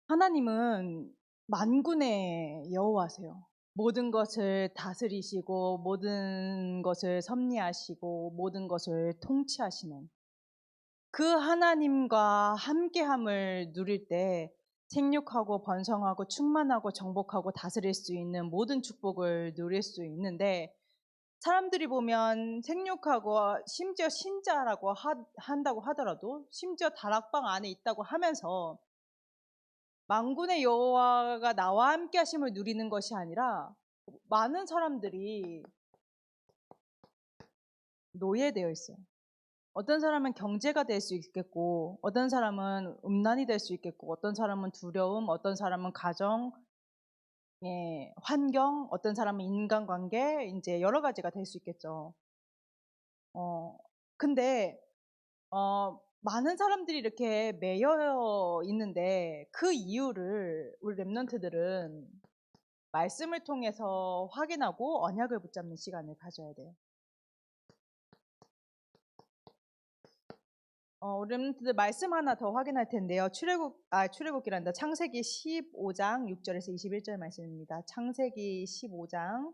하나님은 만군의 여호와세요. 모든 것을 다스리시고 모든 것을 섭리하시고 모든 것을 통치하시는 그 하나님과 함께함을 누릴 때 생육하고 번성하고 충만하고 정복하고 다스릴 수 있는 모든 축복을 누릴 수 있는데, 사람들이 보면 생육하고 심지어 신자라고 한다고 하더라도, 심지어 다락방 안에 있다고 하면서 만군의 여호와가 나와 함께 하심을 누리는 것이 아니라 많은 사람들이 노예되어 있어요. 어떤 사람은 경제가 될 수 있겠고, 어떤 사람은 음란이 될 수 있겠고, 어떤 사람은 두려움, 어떤 사람은 가정, 환경, 어떤 사람은 인간관계, 이제 여러 가지가 될 수 있겠죠. 근데 많은 사람들이 이렇게 매여 있는데 그 이유를 우리 랩런트들은 말씀을 통해서 확인하고 언약을 붙잡는 시간을 가져야 돼요. 우리 랩런트들 말씀 하나 더 확인할 텐데요. 출애굽기란다. 창세기 15장 6절에서 21절 말씀입니다. 창세기 15장.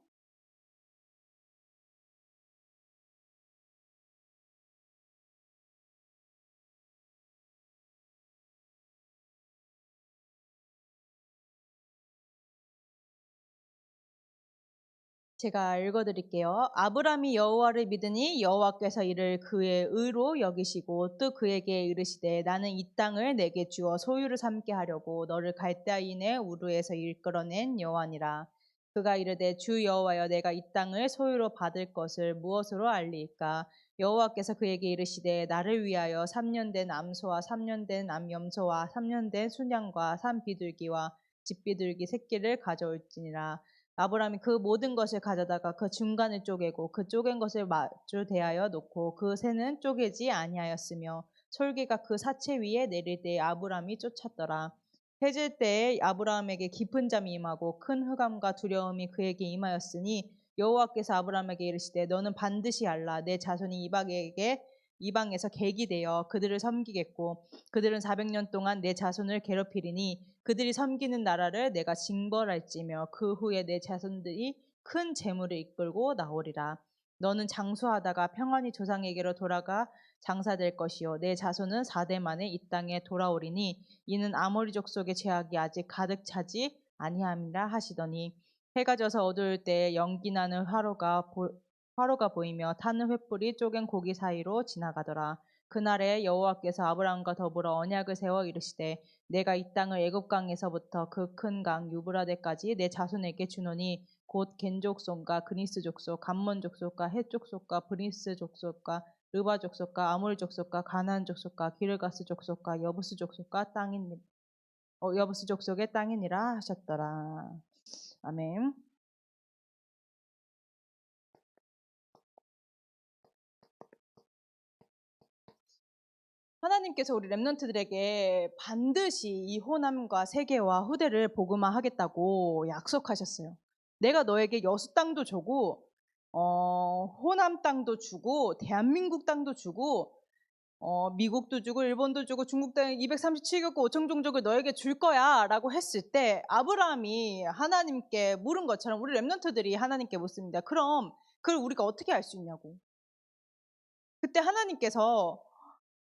제가 읽어드릴게요. 아브람이 여호와를 믿으니 여호와께서 이를 그의 의로 여기시고 또 그에게 이르시되 나는 이 땅을 내게 주어 소유를 삼게 하려고 너를 갈대아인의 우르에서 이끌어낸 여호와니라. 그가 이르되 주 여호와여 내가 이 땅을 소유로 받을 것을 무엇으로 알리이까? 여호와께서 그에게 이르시되 나를 위하여 3년 된 암소와 3년 된 암염소와 3년 된 순양과 산비둘기와 집비둘기 새끼를 가져올지니라. 아브라함이 그 모든 것을 가져다가 그 중간을 쪼개고 그 쪼갠 것을 마주 대하여 놓고 그 새는 쪼개지 아니하였으며 솔개가 그 사체 위에 내릴 때에 아브라함이 쫓았더라. 해질 때에 아브라함에게 깊은 잠이 임하고 큰 흑암과 두려움이 그에게 임하였으니 여호와께서 아브라함에게 이르시되 너는 반드시 알라. 내 자손이 이방에서 객이 되어 그들을 섬기겠고 그들은 400년 동안 내 자손을 괴롭히리니 그들이 섬기는 나라를 내가 징벌할지며 그 후에 내 자손들이 큰 재물을 이끌고 나오리라. 너는 장수하다가 평안히 조상에게로 돌아가 장사될 것이요 내 자손은 4대 만에 이 땅에 돌아오리니 이는 아모리 족속의 죄악이 아직 가득 차지 아니함이라 하시더니 해가 져서 어두울 때 연기나는 화로가 보이며 타는 횃불이 쪼갠 고기 사이로 지나가더라. 그날에 여호와께서 아브라함과 더불어 언약을 세워 이르시되 내가 이 땅을 애굽 강에서부터 그 큰 강 유브라데까지 내 자손에게 주노니 곧 겐 족속과 그니스 족속, 감몬 족속과 헷 족속과 브리스 족속과 르바 족속과 아몰 족속과 가나안 족속과 기르가스 족속과 여부스 족속과 여부스 족속의 땅이니라 하셨더라. 아멘. 하나님께서 우리 랩런트들에게 반드시 이 호남과 세계와 후대를 복음화하겠다고 약속하셨어요. 내가 너에게 여수 땅도 주고 호남 땅도 주고 대한민국 땅도 주고 미국도 주고 일본도 주고 중국 땅 237개국 5천 종족을 너에게 줄 거야 라고 했을 때 아브라함이 하나님께 물은 것처럼 우리 랩런트들이 하나님께 묻습니다. 그럼 그걸 우리가 어떻게 알 수 있냐고. 그때 하나님께서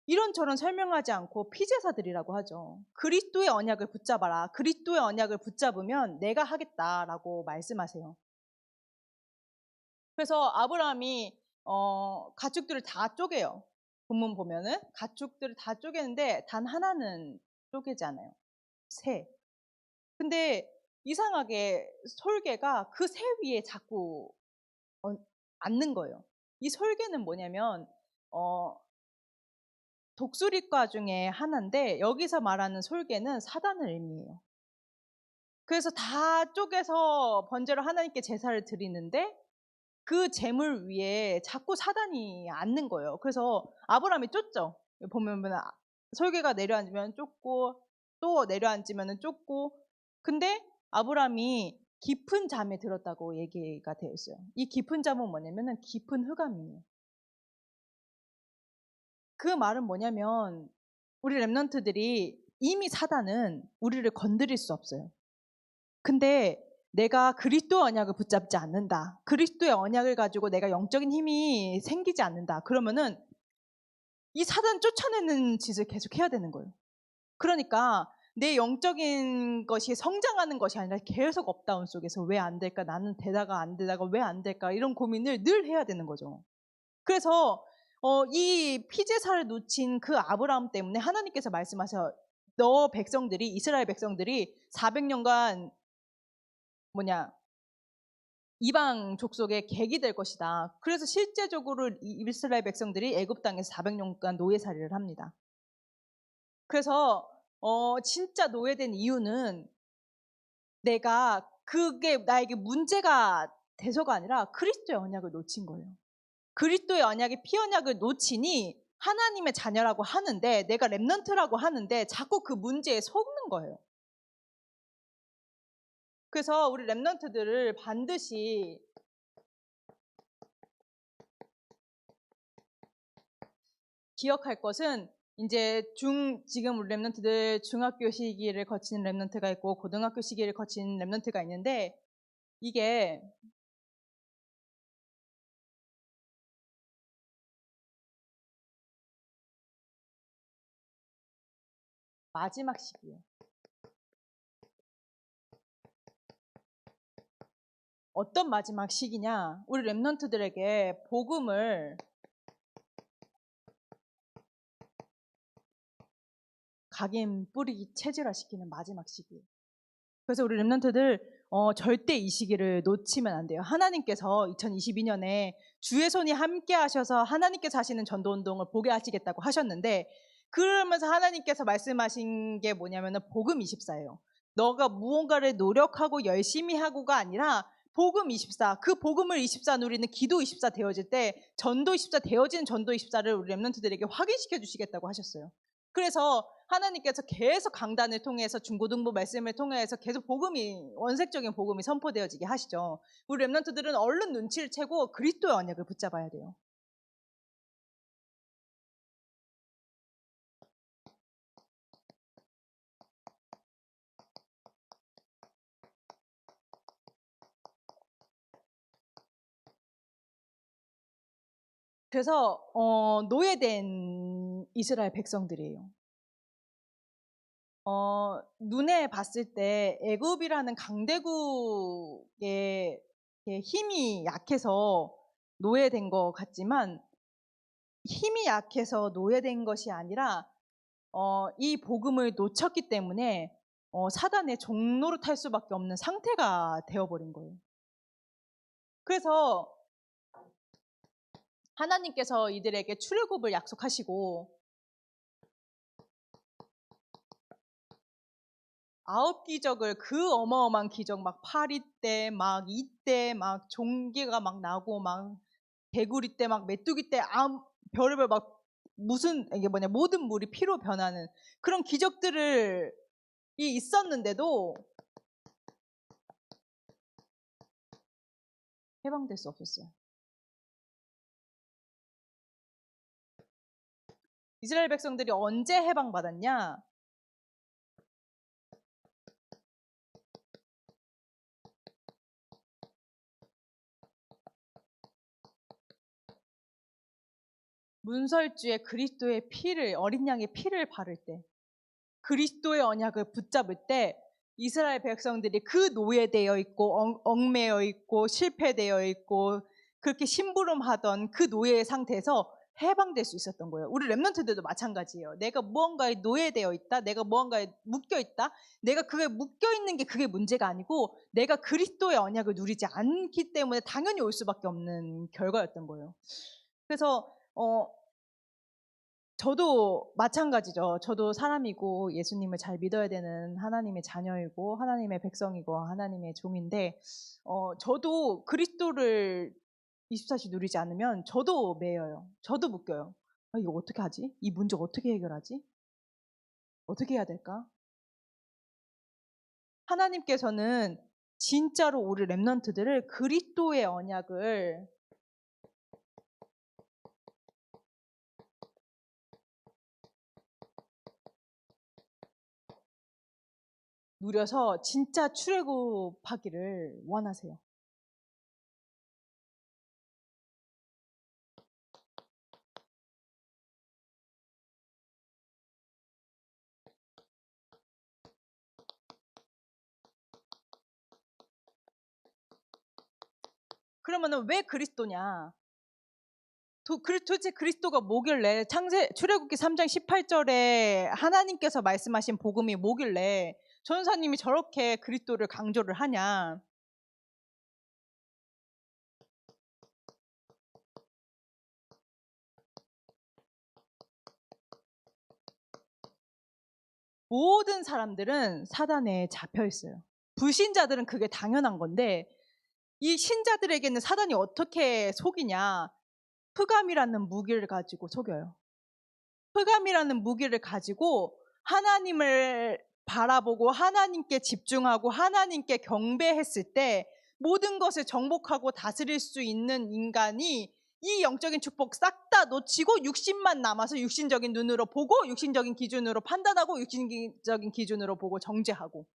이런저런 설명하지 않고 피제사들이라고 하죠. 그리스도의 언약을 붙잡아라. 그리스도의 언약을 붙잡으면 내가 하겠다라고 말씀하세요. 그래서 아브라함이 가축들을 다 쪼개요. 본문 보면은 가축들을 다 쪼개는데 단 하나는 쪼개지 않아요. 새. 근데 이상하게 솔개가 그 새 위에 자꾸 앉는 거예요. 이 솔개는 뭐냐면 독수리과 중에 하나인데 여기서 말하는 솔개는 사단을 의미해요. 그래서 다 쪼개서 번제로 하나님께 제사를 드리는데 그 제물 위에 자꾸 사단이 앉는 거예요. 그래서 아브라함이 쫓죠. 보면 솔개가 내려앉으면 쫓고 또 내려앉으면 쫓고. 근데 아브라함이 깊은 잠에 들었다고 얘기가 되어 있어요. 이 깊은 잠은 뭐냐면 깊은 흑암이에요. 그 말은 뭐냐면 우리 랩런트들이 이미 사단은 우리를 건드릴 수 없어요. 근데 내가 그리스도의 언약을 붙잡지 않는다. 그리스도의 언약을 가지고 내가 영적인 힘이 생기지 않는다. 그러면은 이 사단 쫓아내는 짓을 계속 해야 되는 거예요. 그러니까 내 영적인 것이 성장하는 것이 아니라 계속 업다운 속에서 왜 안 될까? 나는 되다가 안 되다가 왜 안 될까? 이런 고민을 늘 해야 되는 거죠. 그래서 이 피제사를 놓친 그 아브라함 때문에 하나님께서 말씀하셔 너 백성들이 이스라엘 백성들이 400년간 이방 족속의 객이 될 것이다. 그래서 실제적으로 이스라엘 백성들이 애굽 땅에서 400년간 노예살이를 합니다. 그래서 진짜 노예된 이유는 내가 그게 나에게 문제가 돼서가 아니라 그리스도의 언약을 놓친 거예요. 그리스도의 언약의 피언약을 놓치니 하나님의 자녀라고 하는데 내가 렘넌트라고 하는데 자꾸 그 문제에 속는 거예요. 그래서 우리 렘넌트들을 반드시 기억할 것은 이제 지금 우리 렘넌트들 중학교 시기를 거치는 렘넌트가 있고 고등학교 시기를 거치는 렘넌트가 있는데 이게 마지막 시기예요. 어떤 마지막 시기냐? 우리 렘넌트들에게 복음을 각인 뿌리기 체질화시키는 마지막 시기예요. 그래서 우리 렘넌트들 절대 이 시기를 놓치면 안 돼요. 하나님께서 2022년에 주의 손이 함께 하셔서 하나님께서 하시는 전도운동을 보게 하시겠다고 하셨는데 그러면서 하나님께서 말씀하신 게 뭐냐면은 복음 24예요. 너가 무언가를 노력하고 열심히 하고가 아니라 복음 24, 그 복음을 24 누리는 기도 24 되어질 때 전도 24 되어지는 전도 24를 우리 렘넌트들에게 확인시켜 주시겠다고 하셨어요. 그래서 하나님께서 계속 강단을 통해서 중고등부 말씀을 통해서 계속 원색적인 복음이 선포되어지게 하시죠. 우리 렘넌트들은 얼른 눈치를 채고 그리스도의 언약을 붙잡아야 돼요. 그래서 노예된 이스라엘 백성들이에요. 눈에 봤을 때 애굽이라는 강대국의 힘이 약해서 노예된 것 같지만 힘이 약해서 노예된 것이 아니라 이 복음을 놓쳤기 때문에 사단의 종로로 탈 수밖에 없는 상태가 되어버린 거예요. 그래서 하나님께서 이들에게 출애굽을 약속하시고 9기적을 그 어마어마한 기적 막 파리 때 막 이때 막 종기가 막 나고 막 개구리 때 막 메뚜기 때 별의별 막 이게 모든 물이 피로 변하는 그런 기적들을 있었는데도 해방될 수 없었어요. 이스라엘 백성들이 언제 해방받았냐? 문설주에 그리스도의 피를 어린 양의 피를 바를 때 그리스도의 언약을 붙잡을 때 이스라엘 백성들이 그 노예되어 있고 얽매여 있고 실패되어 있고 그렇게 심부름하던 그 노예의 상태에서 해방될 수 있었던 거예요. 우리 렘넌트들도 마찬가지예요. 내가 무언가에 노예되어 있다. 내가 무언가에 묶여 있다. 내가 그게 묶여 있는 게 그게 문제가 아니고 내가 그리스도의 언약을 누리지 않기 때문에 당연히 올 수밖에 없는 결과였던 거예요. 그래서 저도 마찬가지죠. 저도 사람이고 예수님을 잘 믿어야 되는 하나님의 자녀이고 하나님의 백성이고 하나님의 종인데 저도 그리스도를 24시 누리지 않으면 저도 매여요. 저도 묶여요. 이거 어떻게 하지? 이 문제 어떻게 해결하지? 어떻게 해야 될까? 하나님께서는 진짜로 우리 렘넌트들을 그리스도의 언약을 누려서 진짜 출애굽하기를 원하세요. 그러면은 왜 그리스도냐? 도대체 그리스도가 뭐길래 출애굽기 3장 18절에 하나님께서 말씀하신 복음이 뭐길래 전사님이 저렇게 그리스도를 강조를 하냐? 모든 사람들은 사단에 잡혀 있어요. 불신자들은 그게 당연한 건데 이 신자들에게는 사단이 어떻게 속이냐? 흑암이라는 무기를 가지고 속여요. 흑암이라는 무기를 가지고 하나님을 바라보고 하나님께 집중하고 하나님께 경배했을 때 모든 것을 정복하고 다스릴 수 있는 인간이 이 영적인 축복 싹 다 놓치고 육신만 남아서 육신적인 눈으로 보고 육신적인 기준으로 판단하고 육신적인 기준으로 보고 정죄하고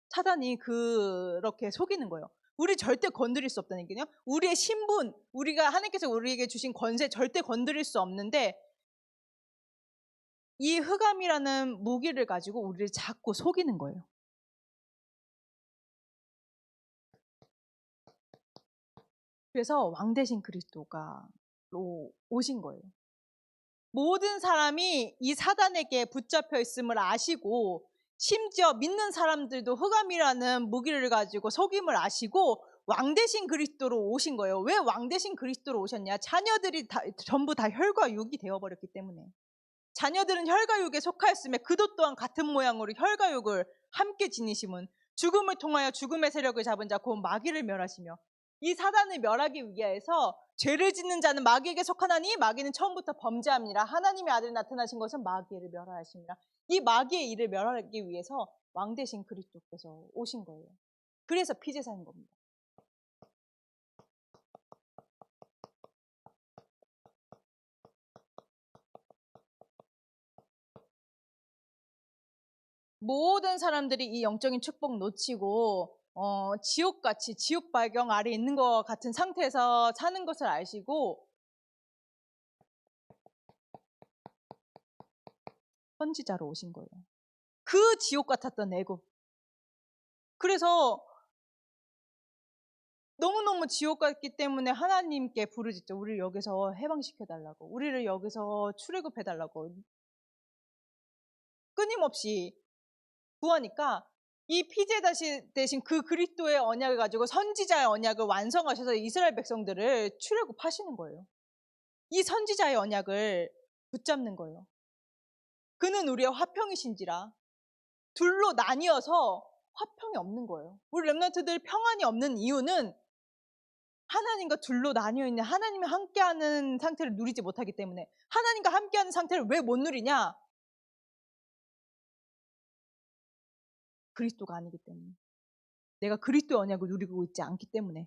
사단이 그렇게 속이는 거예요. 우리 절대 건드릴 수 없다는 얘기냐? 우리의 신분, 우리가 하나님께서 우리에게 주신 권세 절대 건드릴 수 없는데 이 흑암이라는 무기를 가지고 우리를 자꾸 속이는 거예요. 그래서 왕 대신 그리스도가 오신 거예요. 모든 사람이 이 사단에게 붙잡혀 있음을 아시고 심지어 믿는 사람들도 흑암이라는 무기를 가지고 속임을 아시고 왕 대신 그리스도로 오신 거예요. 왜 왕 대신 그리스도로 오셨냐? 자녀들이 전부 다 혈과 육이 되어버렸기 때문에. 자녀들은 혈과육에 속하였으며 그도 또한 같은 모양으로 혈과육을 함께 지니심은 죽음을 통하여 죽음의 세력을 잡은 자 곧 마귀를 멸하시며 이 사단을 멸하기 위해서 죄를 짓는 자는 마귀에게 속하나니 마귀는 처음부터 범죄함이라 하나님의 아들 나타나신 것은 마귀를 멸하심이라. 이 마귀의 일을 멸하기 위해서 왕 대신 그리스도께서 오신 거예요. 그래서 피제사인 겁니다. 모든 사람들이 이 영적인 축복 놓치고 지옥같이 지옥 발경 아래 있는 것 같은 상태에서 사는 것을 아시고 선지자로 오신 거예요. 그 지옥 같았던 애굽. 그래서 너무너무 지옥 같기 때문에 하나님께 부르짖죠. 우리를 여기서 해방시켜달라고. 우리를 여기서 출애굽해달라고. 끊임없이 구하니까 이 피제 대신 그 그리스도의 언약을 가지고 선지자의 언약을 완성하셔서 이스라엘 백성들을 출애굽하시는 거예요. 이 선지자의 언약을 붙잡는 거예요. 그는 우리의 화평이신지라. 둘로 나뉘어서 화평이 없는 거예요. 우리 렘넌트들 평안이 없는 이유는 하나님과 둘로 나뉘어 있는 하나님이 함께하는 상태를 누리지 못하기 때문에. 하나님과 함께하는 상태를 왜 못 누리냐? 그리스도가 아니기 때문에. 내가 그리스도의 언약을 누리고 있지 않기 때문에.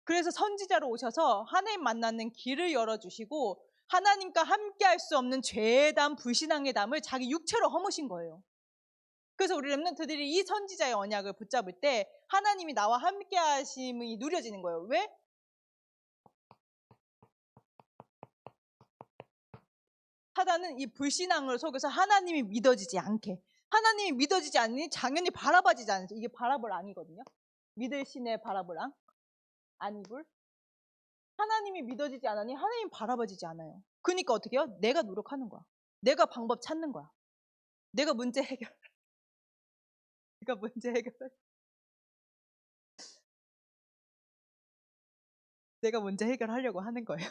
그래서 선지자로 오셔서 하나님 만나는 길을 열어주시고 하나님과 함께할 수 없는 죄의 담, 불신앙의 담을 자기 육체로 허무신 거예요. 그래서 우리 렘넌트들이 이 선지자의 언약을 붙잡을 때 하나님이 나와 함께하심이 누려지는 거예요. 왜? 사단은 이 불신앙을 속여서 하나님이 믿어지지 않게, 하나님이 믿어지지 않으니 당연히 바라봐지지 않죠. 이게 바라볼앙이거든요. 믿을 신의 바라볼앙, 아니불. 하나님이 믿어지지 않으니 하나님 바라봐지지 않아요. 그러니까 어떻게 해요? 내가 노력하는 거야. 내가 방법 찾는 거야. 내가 문제 해결. 내가 문제 해결. 내가 문제 해결하려고 하는 거예요.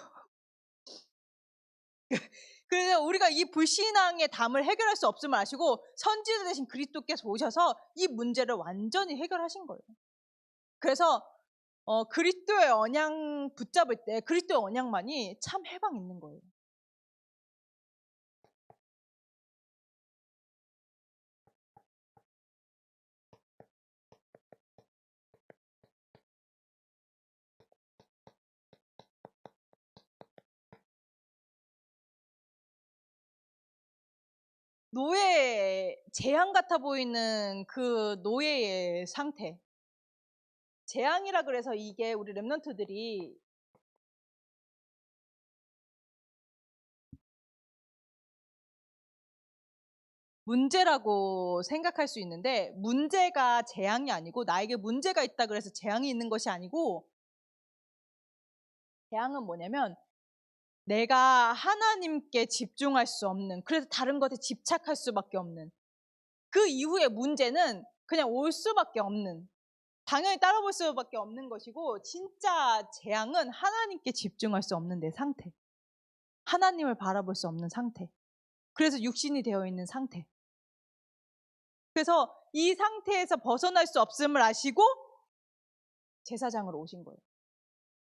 그래서 우리가 이 불신앙의 담을 해결할 수 없음을 아시고 선지자 대신 그리스도께서 오셔서 이 문제를 완전히 해결하신 거예요. 그래서 그리스도의 언약 붙잡을 때 그리스도의 언약만이 참 해방 있는 거예요. 노예, 재앙 같아 보이는 그 노예의 상태. 재앙이라 그래서 이게 우리 랩런트들이 문제라고 생각할 수 있는데, 문제가 재앙이 아니고, 나에게 문제가 있다 그래서 재앙이 있는 것이 아니고, 재앙은 뭐냐면 내가 하나님께 집중할 수 없는, 그래서 다른 것에 집착할 수밖에 없는, 그 이후에 문제는 그냥 올 수밖에 없는, 당연히 따라볼 수밖에 없는 것이고, 진짜 재앙은 하나님께 집중할 수 없는 내 상태, 하나님을 바라볼 수 없는 상태, 그래서 육신이 되어 있는 상태. 그래서 이 상태에서 벗어날 수 없음을 아시고 제사장으로 오신 거예요.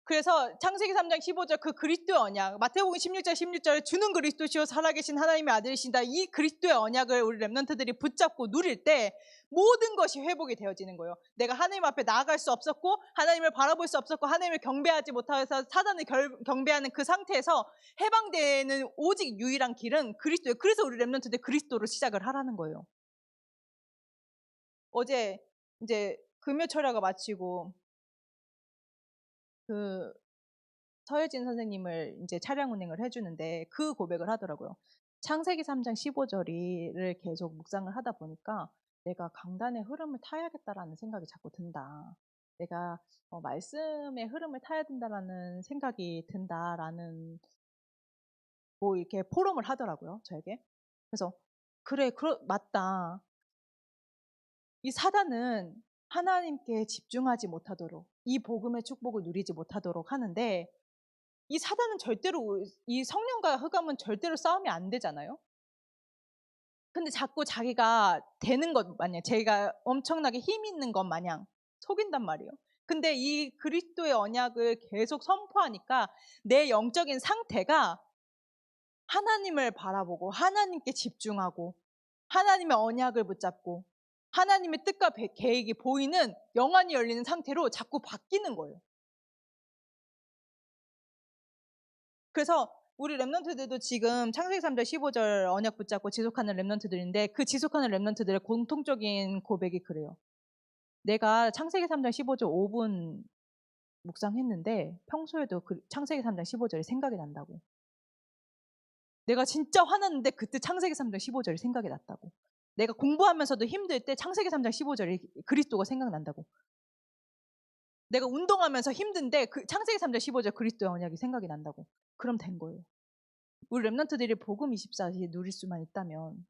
그래서 창세기 3장 15절 그 그리스도의 언약, 마태복음 16장 16절에 주는 그리스도시요 살아계신 하나님의 아들이신다, 이 그리스도의 언약을 우리 랩런트들이 붙잡고 누릴 때 모든 것이 회복이 되어지는 거예요. 내가 하나님 앞에 나아갈 수 없었고, 하나님을 바라볼 수 없었고, 하나님을 경배하지 못해서 사단을 경배하는 그 상태에서 해방되는 오직 유일한 길은 그리스도예요. 그래서 우리 랩런트들 그리스도로 시작을 하라는 거예요. 어제 이제 금요 철야가 마치고 그 서혜진 선생님을 이제 차량 운행을 해주는데 그 고백을 하더라고요. 창세기 3장 15절을 계속 묵상을 하다 보니까 내가 강단의 흐름을 타야겠다라는 생각이 자꾸 든다. 내가 말씀의 흐름을 타야 된다라는 생각이 든다라는 뭐 이렇게 포럼을 하더라고요, 저에게. 그래서 그래, 맞다. 이 사단은 하나님께 집중하지 못하도록, 이 복음의 축복을 누리지 못하도록 하는데, 이 사단은 절대로, 이 성령과 흑암은 절대로 싸우면 안 되잖아요. 근데 자꾸 자기가 되는 것 마냥, 제가 엄청나게 힘 있는 것 마냥 속인단 말이에요. 근데 이 그리스도의 언약을 계속 선포하니까 내 영적인 상태가 하나님을 바라보고 하나님께 집중하고 하나님의 언약을 붙잡고 하나님의 뜻과 계획이 보이는, 영안이 열리는 상태로 자꾸 바뀌는 거예요. 그래서 우리 랩런트들도 지금 창세기 3장 15절 언약 붙잡고 지속하는 랩런트들인데, 그 지속하는 랩런트들의 공통적인 고백이 그래요. 내가 창세기 3장 15절 5분 묵상했는데 평소에도 그 창세기 3장 15절이 생각이 난다고. 내가 진짜 화났는데 그때 창세기 3장 15절이 생각이 났다고. 내가 공부하면서도 힘들 때 창세기 3장 15절이 그리스도가 생각난다고. 내가 운동하면서 힘든데 그 창세기 3장 15절 그리스도의 언약이 생각이 난다고. 그럼 된 거예요. 우리 랩런트들이 복음 24 누릴 수만 있다면,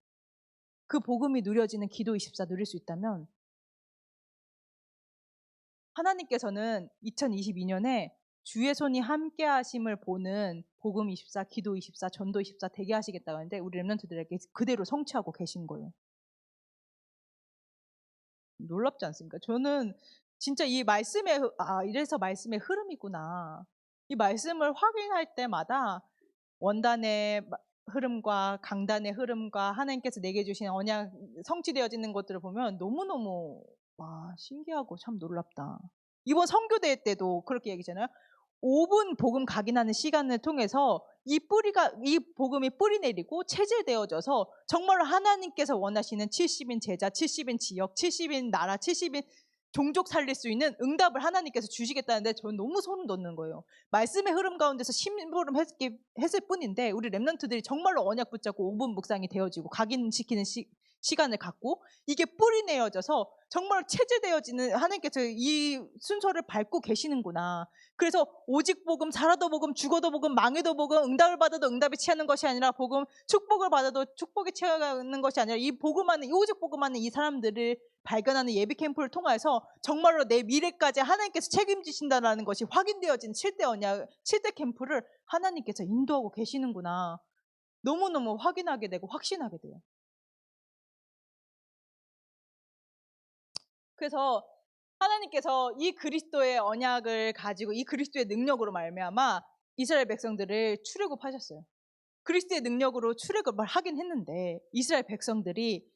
그 복음이 누려지는 기도 24 누릴 수 있다면, 하나님께서는 2022년에 주의 손이 함께 하심을 보는 복음 24, 기도 24, 전도 24 되게 하시겠다고 하는데 우리 랩런트들에게 그대로 성취하고 계신 거예요. 놀랍지 않습니까? 저는 진짜 이 말씀의, 이래서 말씀의 흐름이구나. 이 말씀을 확인할 때마다 원단의 흐름과 강단의 흐름과 하나님께서 내게 주신 언약 성취되어지는 것들을 보면 너무너무 신기하고 참 놀랍다. 이번 선교대회 때도 그렇게 얘기잖아요. 5분 복음 각인하는 시간을 통해서 이 복음이 뿌리 내리고 체질되어져서 정말로 하나님께서 원하시는 70인 제자, 70인 지역, 70인 나라, 70인 종족 살릴 수 있는 응답을 하나님께서 주시겠다는데 저는 너무 소름 돋는 거예요. 말씀의 흐름 가운데서 심부름했을 뿐인데 우리 랩런트들이 정말로 언약 붙잡고 5분 묵상이 되어지고 각인시키는 시간을 갖고 이게 뿌리 내어져서 정말 체질되어지는, 하나님께서 이 순서를 밟고 계시는구나. 그래서 오직 복음, 살아도 복음, 죽어도 복음, 망해도 복음, 응답을 받아도 응답에 취하는 것이 아니라 복음, 축복을 받아도 축복에 취하는 것이 아니라 이 복음하는, 이 오직 복음하는 이 사람들을 발견하는 예비 캠프를 통해서 정말로 내 미래까지 하나님께서 책임지신다는 것이 확인되어진 7대 언약, 7대 캠프를 하나님께서 인도하고 계시는구나. 너무너무 확인하게 되고 확신하게 돼요. 그래서 하나님께서 이 그리스도의 언약을 가지고 이 그리스도의 능력으로 말미암아 이스라엘 백성들을 출애굽하셨어요. 그리스도의 능력으로 출애굽을 하긴 했는데 이스라엘 백성들의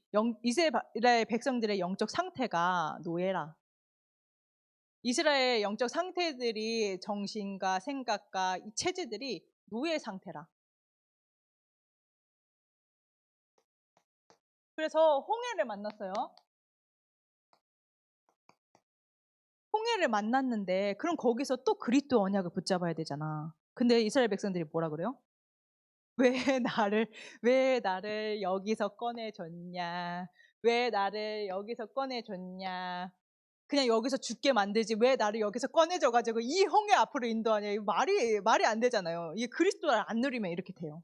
영적 상태가 노예라. 이스라엘 영적 상태들이 정신과 생각과 이 체질들이 노예 상태라. 그래서 홍해를 만났어요. 홍해를 만났는데 그럼 거기서 또 그리스도 언약을 붙잡아야 되잖아. 근데 이스라엘 백성들이 뭐라 그래요? 왜 나를 여기서 꺼내줬냐? 왜 나를 여기서 꺼내줬냐? 그냥 여기서 죽게 만들지 왜 나를 여기서 꺼내줘 가지고 이 홍해 앞으로 인도하냐? 이거 말이 안 되잖아요. 이게 그리스도를 안 누리면 이렇게 돼요.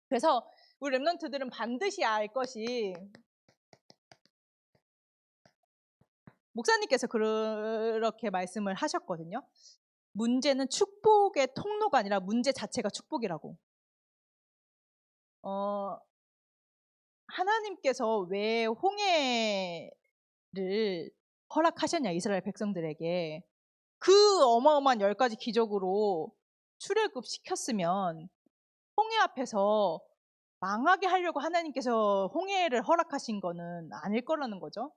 그래서 우리 렘넌트들은 반드시 알 것이 목사님께서 그렇게 말씀을 하셨거든요. 문제는 축복의 통로가 아니라 문제 자체가 축복이라고. 하나님께서 왜 홍해를 허락하셨냐 이스라엘 백성들에게. 그 어마어마한 10가지 기적으로 출애굽 시켰으면 홍해 앞에서 망하게 하려고 하나님께서 홍해를 허락하신 거는 아닐 거라는 거죠.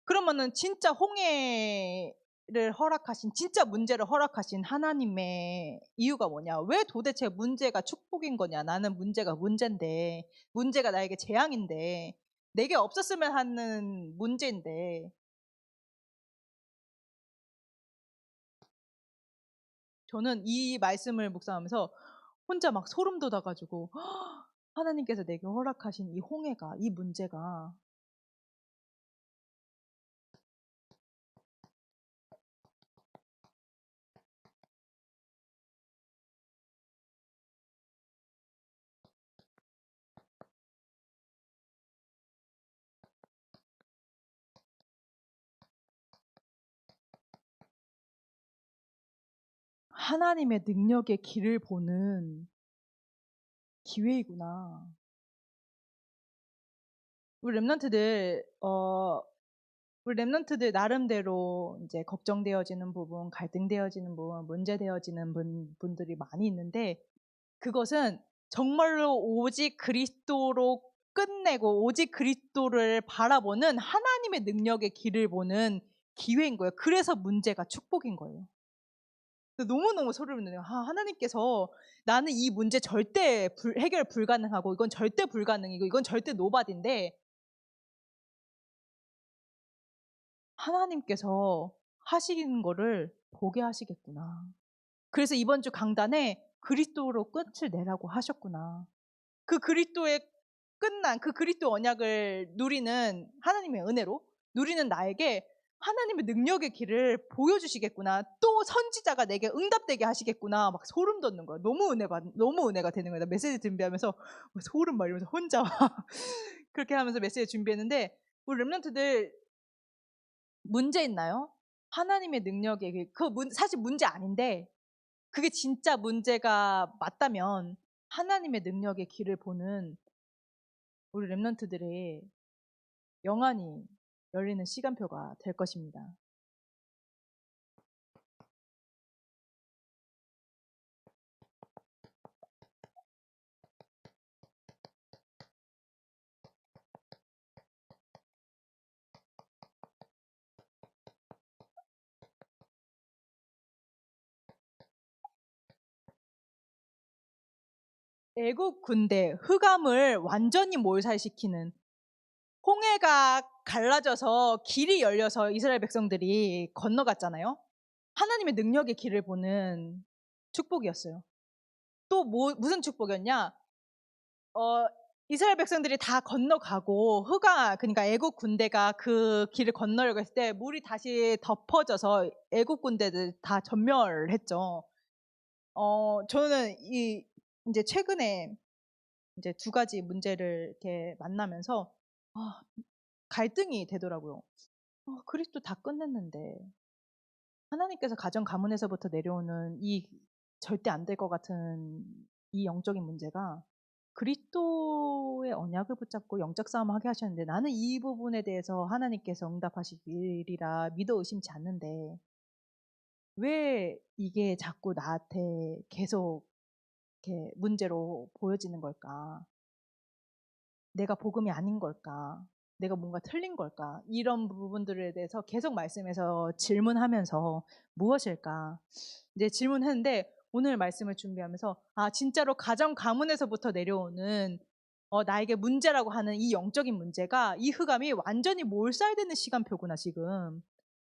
그러면은 진짜 홍해를 허락하신, 진짜 문제를 허락하신 하나님의 이유가 뭐냐? 왜 도대체 문제가 축복인 거냐? 나는 문제가 문제인데, 문제가 나에게 재앙인데, 내게 없었으면 하는 문제인데, 저는 이 말씀을 묵상하면서 혼자 막 소름 돋아가지고, 하나님께서 내게 허락하신 이 홍해가, 이 문제가 하나님의 능력의 길을 보는 기회이구나. 우리 랩런트들, 우리 랩런트들 나름대로 이제 걱정되어지는 부분, 갈등되어지는 부분, 문제되어지는 분들이 많이 있는데 그것은 정말로 오직 그리스도로 끝내고 오직 그리스도를 바라보는 하나님의 능력의 길을 보는 기회인 거예요. 그래서 문제가 축복인 거예요. 너무너무 소름이 돋네요. 하나님께서 나는 이 문제 절대 해결 불가능하고 이건 절대 불가능이고 이건 절대 노바디인데 하나님께서 하시는 거를 보게 하시겠구나. 그래서 이번 주 강단에 그리스도로 끝을 내라고 하셨구나. 그 그리스도의 끝난 그 그리스도 언약을 누리는 하나님의 은혜로 누리는 나에게 하나님의 능력의 길을 보여주시겠구나. 또 선지자가 내게 응답되게 하시겠구나. 막 소름 돋는 거야. 너무 은혜가 되는 거야. 나 메시지 준비하면서 소름 막 이러면서 혼자 그렇게 하면서 메시지 준비했는데 우리 렘넌트들 문제 있나요? 하나님의 능력에 사실 문제 아닌데 그게 진짜 문제가 맞다면 하나님의 능력의 길을 보는 우리 렘넌트들의 영안이 열리는 시간표가 될 것입니다. 애국 군대 흑암을 완전히 몰살시키는 홍해가 갈라져서 길이 열려서 이스라엘 백성들이 건너갔잖아요. 하나님의 능력의 길을 보는 축복이었어요. 또 무슨 축복이었냐? 이스라엘 백성들이 다 건너가고 그러니까 애국 군대가 그 길을 건너려고 했을 때 물이 다시 덮어져서 애국 군대들 다 전멸했죠. 저는 이제 최근에 이제 2가지 문제를 이렇게 만나면서 갈등이 되더라고요. 그리스도 다 끝냈는데 하나님께서 가정 가문에서부터 내려오는 이 절대 안 될 것 같은 이 영적인 문제가 그리스도의 언약을 붙잡고 영적 싸움을 하게 하셨는데 나는 이 부분에 대해서 하나님께서 응답하시리라 믿어 의심치 않는데 왜 이게 자꾸 나한테 계속 이렇게 문제로 보여지는 걸까? 내가 복음이 아닌 걸까? 내가 뭔가 틀린 걸까? 이런 부분들에 대해서 계속 말씀에서 질문하면서 무엇일까? 이제 질문했는데 오늘 말씀을 준비하면서 진짜로 가정 가문에서부터 내려오는 나에게 문제라고 하는 이 영적인 문제가 이 흑암이 완전히 몰살되는 시간표구나 지금.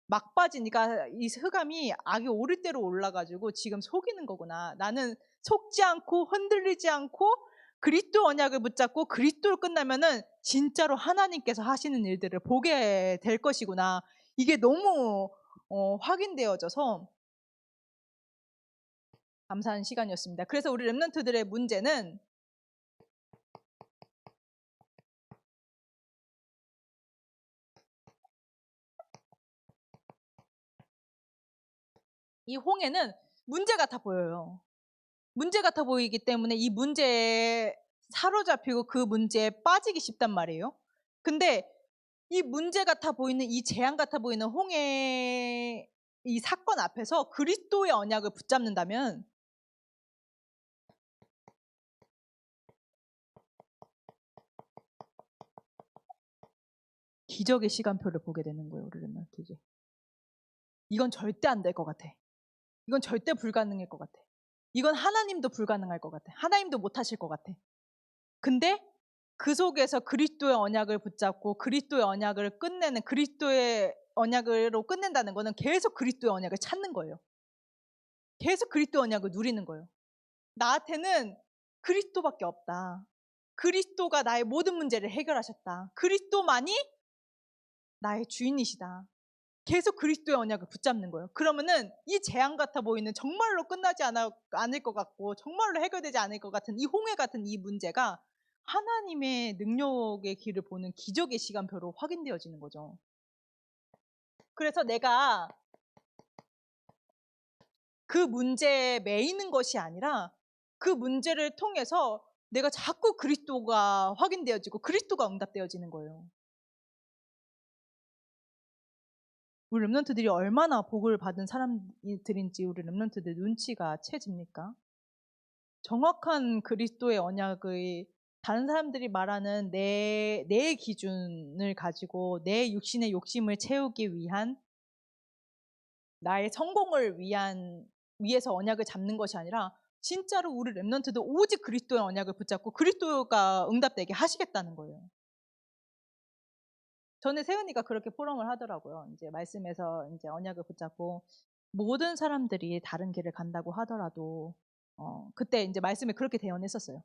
막빠지니까 이 흑암이 악이 오를 대로 올라가지고 지금 속이는 거구나. 나는 속지 않고 흔들리지 않고 그리스도 언약을 붙잡고 그리스도로 끝나면은 진짜로 하나님께서 하시는 일들을 보게 될 것이구나. 이게 너무 확인되어져서 감사한 시간이었습니다. 그래서 우리 렘넌트들의 문제는 이 홍해는 문제 같아 보여요. 문제 같아 보이기 때문에 이 문제에 사로잡히고 그 문제에 빠지기 쉽단 말이에요. 근데 이 문제 같아 보이는 이 재앙 같아 보이는 홍해 이 사건 앞에서 그리스도의 언약을 붙잡는다면 기적의 시간표를 보게 되는 거예요. 우리 렘넌트들이. 이건 절대 안 될 것 같아. 이건 절대 불가능할 것 같아. 이건 하나님도 불가능할 것 같아. 하나님도 못하실 것 같아. 근데 그 속에서 그리스도의 언약을 붙잡고 그리스도의 언약을 끝내는 그리스도의 언약으로 끝낸다는 거는 계속 그리스도의 언약을 찾는 거예요. 계속 그리스도의 언약을 누리는 거예요. 나한테는 그리스도밖에 없다. 그리스도가 나의 모든 문제를 해결하셨다. 그리스도만이 나의 주인이시다. 계속 그리스도의 언약을 붙잡는 거예요. 그러면은 이 재앙 같아 보이는 정말로 끝나지 않을 것 같고 정말로 해결되지 않을 것 같은 이 홍해 같은 이 문제가 하나님의 능력의 길을 보는 기적의 시간표로 확인되어지는 거죠. 그래서 내가 그 문제에 매이는 것이 아니라 그 문제를 통해서 내가 자꾸 그리스도가 확인되어지고 그리스도가 응답되어지는 거예요. 우리 렘넌트들이 얼마나 복을 받은 사람들인지 우리 렘넌트들 눈치가 채집니까? 정확한 그리스도의 언약의 다른 사람들이 말하는 내 기준을 가지고 내 육신의 욕심을 채우기 위한 나의 성공을 위해서 언약을 잡는 것이 아니라 진짜로 우리 렘넌트도 오직 그리스도의 언약을 붙잡고 그리스도가 응답되게 하시겠다는 거예요. 전에 세은이가 그렇게 포럼을 하더라고요. 이제 말씀에서 이제 언약을 붙잡고 모든 사람들이 다른 길을 간다고 하더라도 그때 이제 말씀에 그렇게 대언했었어요.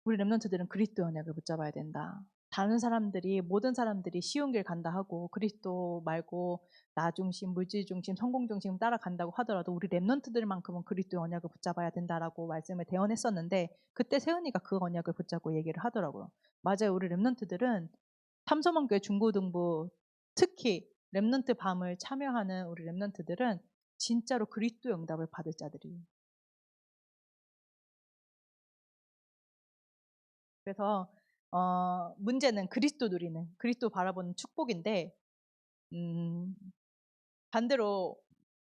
우리 렘넌트들은 그리스도 언약을 붙잡아야 된다. 다른 사람들이 모든 사람들이 쉬운 길 간다 하고 그리스도 말고 나 중심, 물질 중심, 성공 중심 따라간다고 하더라도 우리 렘넌트들만큼은 그리스도 언약을 붙잡아야 된다라고 말씀을 대언했었는데 그때 세은이가 그 언약을 붙잡고 얘기를 하더라고요. 맞아요. 우리 렘넌트들은 삼서만교회 중고등부 특히 렘넌트 밤을 참여하는 우리 렘넌트들은 진짜로 그리스도의 응답을 받을 자들이에요. 그래서 문제는 그리스도 누리는 그리스도 바라보는 축복인데 반대로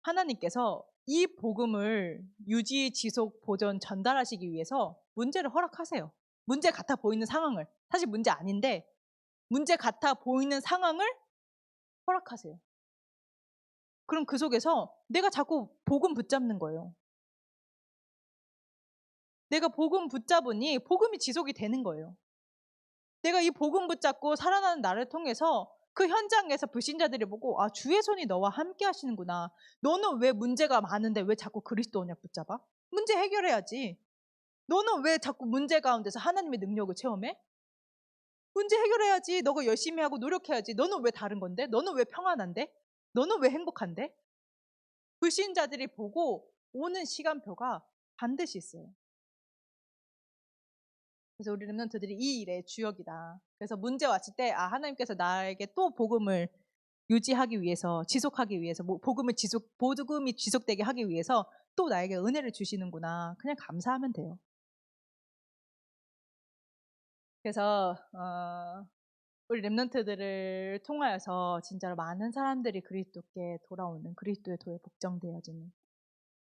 하나님께서 이 복음을 유지, 지속, 보존, 전달하시기 위해서 문제를 허락하세요. 문제 같아 보이는 상황을 사실 문제 아닌데 문제 같아 보이는 상황을 허락하세요. 그럼 그 속에서 내가 자꾸 복음 붙잡는 거예요. 내가 복음 붙잡으니 복음이 지속이 되는 거예요. 내가 이 복음 붙잡고 살아나는 나를 통해서 그 현장에서 불신자들이 보고 주의 손이 너와 함께 하시는구나. 너는 왜 문제가 많은데 왜 자꾸 그리스도 언약 붙잡아? 문제 해결해야지. 너는 왜 자꾸 문제 가운데서 하나님의 능력을 체험해? 문제 해결해야지. 너가 열심히 하고 노력해야지. 너는 왜 다른 건데? 너는 왜 평안한데? 너는 왜 행복한데? 불신자들이 보고 오는 시간표가 반드시 있어요. 그래서 우리 렘넌트들이 이 일의 주역이다. 그래서 문제 왔을 때 하나님께서 나에게 또 복음을 유지하기 위해서 지속하기 위해서 복음이 지속되게 하기 위해서 또 나에게 은혜를 주시는구나. 그냥 감사하면 돼요. 그래서 우리 렘넌트들을 통하여서 진짜로 많은 사람들이 그리스도께 돌아오는 그리스도의 도에 복정되어지는.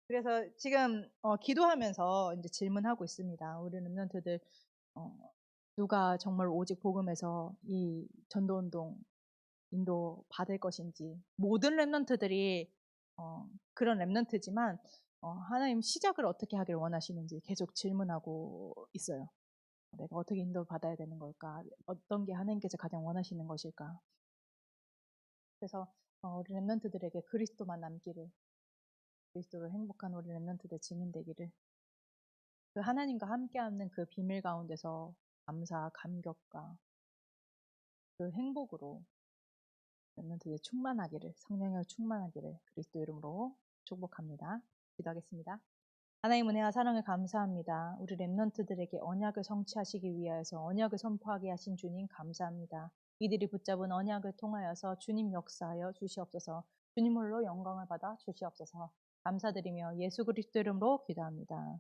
그래서 지금 기도하면서 이제 질문하고 있습니다. 우리 렘넌트들 누가 정말 오직 복음에서 이 전도운동 인도 받을 것인지 모든 렘넌트들이 그런 렘넌트지만 하나님 시작을 어떻게 하길 원하시는지 계속 질문하고 있어요. 내가 어떻게 인도받아야 되는 걸까? 어떤 게 하나님께서 가장 원하시는 것일까? 그래서 우리 렘넌트들에게 그리스도만 남기를, 그리스도로 행복한 우리 렘넌트들 증인되기를, 그 하나님과 함께하는 그 비밀 가운데서 감사, 감격과 그 행복으로 렘넌트들 충만하기를, 성령으로 충만하기를 그리스도 이름으로 축복합니다. 기도하겠습니다. 하나님 은혜와 사랑을 감사합니다. 우리 렘넌트들에게 언약을 성취하시기 위하여서 언약을 선포하게 하신 주님 감사합니다. 이들이 붙잡은 언약을 통하여서 주님 역사하여 주시옵소서. 주님 홀로 영광을 받아 주시옵소서. 감사드리며 예수 그리스도 이름으로 기도합니다.